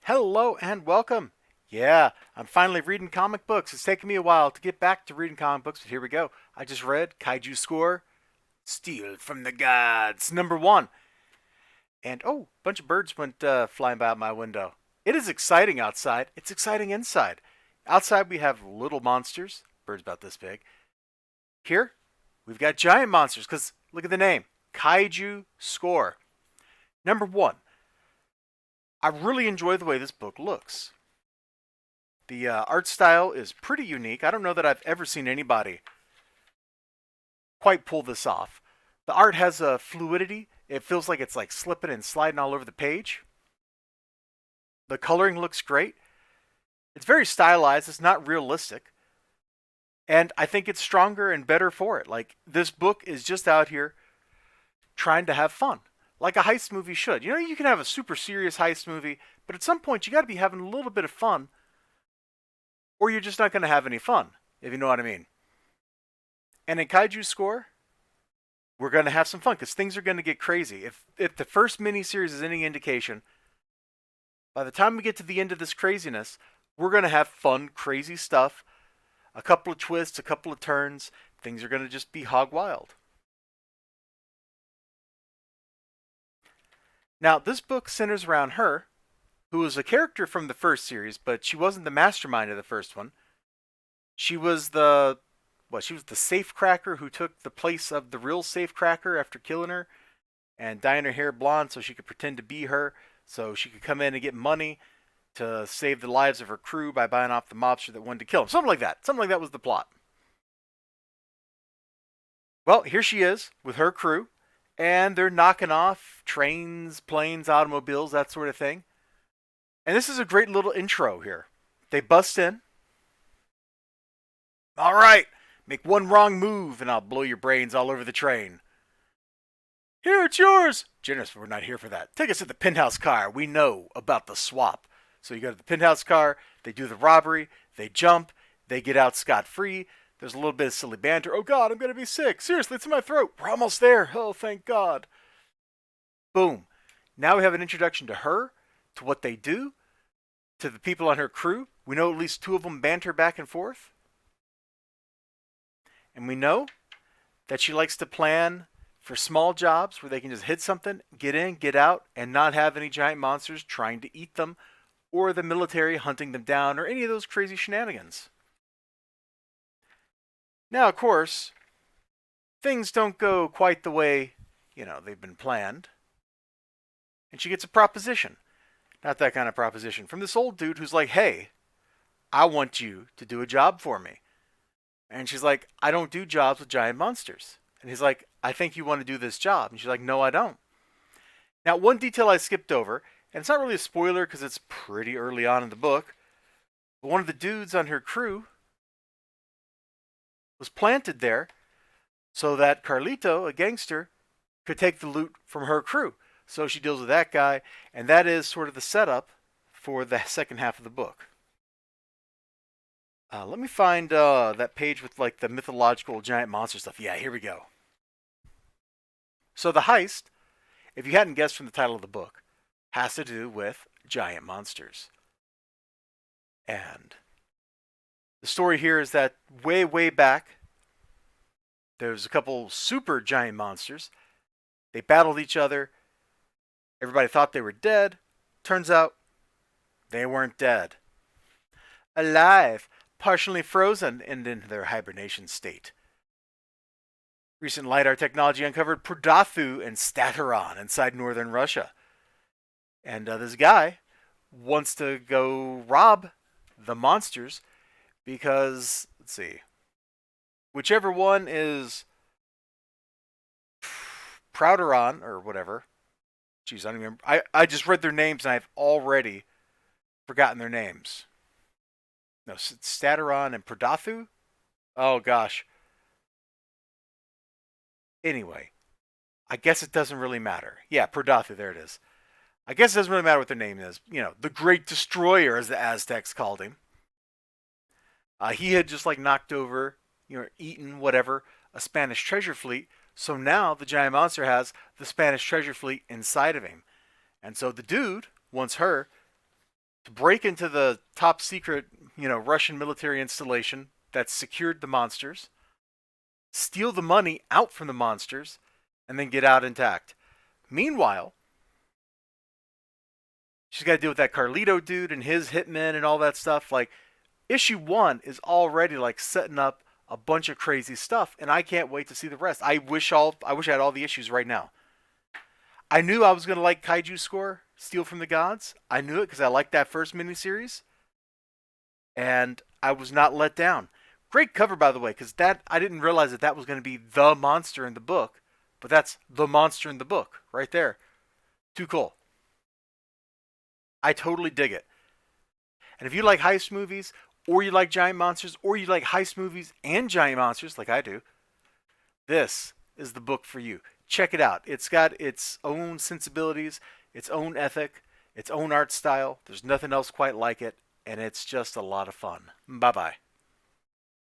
Hello and welcome. Yeah, I'm finally reading comic books. It's taken me a while to get back to reading comic books, but here we go. I just read Kaiju Score, Steal from the Gods, #1. And oh, a bunch of birds went flying by out my window. It is exciting outside. It's exciting inside. Outside we have little monsters, birds about this big. Here, we've got giant monsters, because look at the name Kaiju Score. #1. I really enjoy the way this book looks. The art style is pretty unique. I don't know that I've ever seen anybody quite pull this off. The art has a fluidity. It feels like it's like slipping and sliding all over the page. The coloring looks great. It's very stylized. It's not realistic. And I think it's stronger and better for it. Like, this book is just out here trying to have fun. Like a heist movie should. You know, you can have a super serious heist movie, but at some point you got to be having a little bit of fun, or you're just not going to have any fun, if you know what I mean. And in Kaiju Score, we're going to have some fun because things are going to get crazy. If the first miniseries is any indication, by the time we get to the end of this craziness, we're going to have fun, crazy stuff, a couple of twists, a couple of turns. Things are going to just be hog wild. Now, this book centers around her, who was a character from the first series, but she wasn't the mastermind of the first one. She was the safecracker who took the place of the real safecracker after killing her and dyeing her hair blonde so she could pretend to be her, so she could come in and get money to save the lives of her crew by buying off the mobster that wanted to kill him. Something like that. Something like that was the plot. Well, here she is with her crew, and they're knocking off trains, planes, automobiles, that sort of thing. And this is a great little intro here. They bust in. All right, make one wrong move and I'll blow your brains all over the train. Here, it's yours. Generous, we're not here for that. Take us to the penthouse car. We know about the swap. So you go to the penthouse car, they do the robbery, they jump, they get out scot-free. There's a little bit of silly banter. Oh God, I'm going to be sick. Seriously, it's in my throat. We're almost there. Oh, thank God. Boom. Now we have an introduction to her, to what they do, to the people on her crew. We know at least two of them banter back and forth. And we know that she likes to plan for small jobs where they can just hit something, get in, get out, and not have any giant monsters trying to eat them, or the military hunting them down, or any of those crazy shenanigans. Now, of course, things don't go quite the way, they've been planned. And she gets a proposition. Not that kind of proposition. From this old dude who's like, hey, I want you to do a job for me. And she's like, I don't do jobs with giant monsters. And he's like, I think you want to do this job. And she's like, no, I don't. Now, one detail I skipped over, and it's not really a spoiler because it's pretty early on in the book, but one of the dudes on her crew was planted there so that Carlito, a gangster, could take the loot from her crew. So she deals with that guy, and that is sort of the setup for the second half of the book. Let me find that page with like the mythological giant monster stuff. Yeah, here we go. So the heist, if you hadn't guessed from the title of the book, has to do with giant monsters. And the story here is that way, way back, there's a couple super giant monsters. They battled each other. Everybody thought they were dead. Turns out they weren't dead. Alive, partially frozen and in their hibernation state. Recent LiDAR technology uncovered Prodathu and Stateron inside northern Russia. And this guy wants to go rob the monsters because, let's see, whichever one is Prouderon or whatever. Jeez, I don't remember. I just read their names and I've already forgotten their names. No, Stateron and Prodathu? Oh, gosh. Anyway, I guess it doesn't really matter. Yeah, Prodathu, there it is. I guess it doesn't really matter what their name is. The Great Destroyer, as the Aztecs called him. He had just like knocked over, eaten, whatever, a Spanish treasure fleet. So now the giant monster has the Spanish treasure fleet inside of him. And so the dude wants her to break into the top secret, Russian military installation that secured the monsters, steal the money out from the monsters, and then get out intact. Meanwhile, she's got to deal with that Carlito dude and his hitmen and all that stuff. Like, issue 1 is already like setting up a bunch of crazy stuff, and I can't wait to see the rest. I wish I had all the issues right now. I knew I was gonna like Kaiju Score, Steal from the Gods. I knew it because I liked that first miniseries, and I was not let down. Great cover, by the way, because that I didn't realize that was going to be the monster in the book, but that's the monster in the book right there. Too cool. I totally dig it. And if you like heist movies, or you like giant monsters, or you like heist movies and giant monsters like I do, this is the book for you. Check it out. It's got its own sensibilities, its own ethic, its own art style. There's nothing else quite like it, and it's just a lot of fun. Bye bye.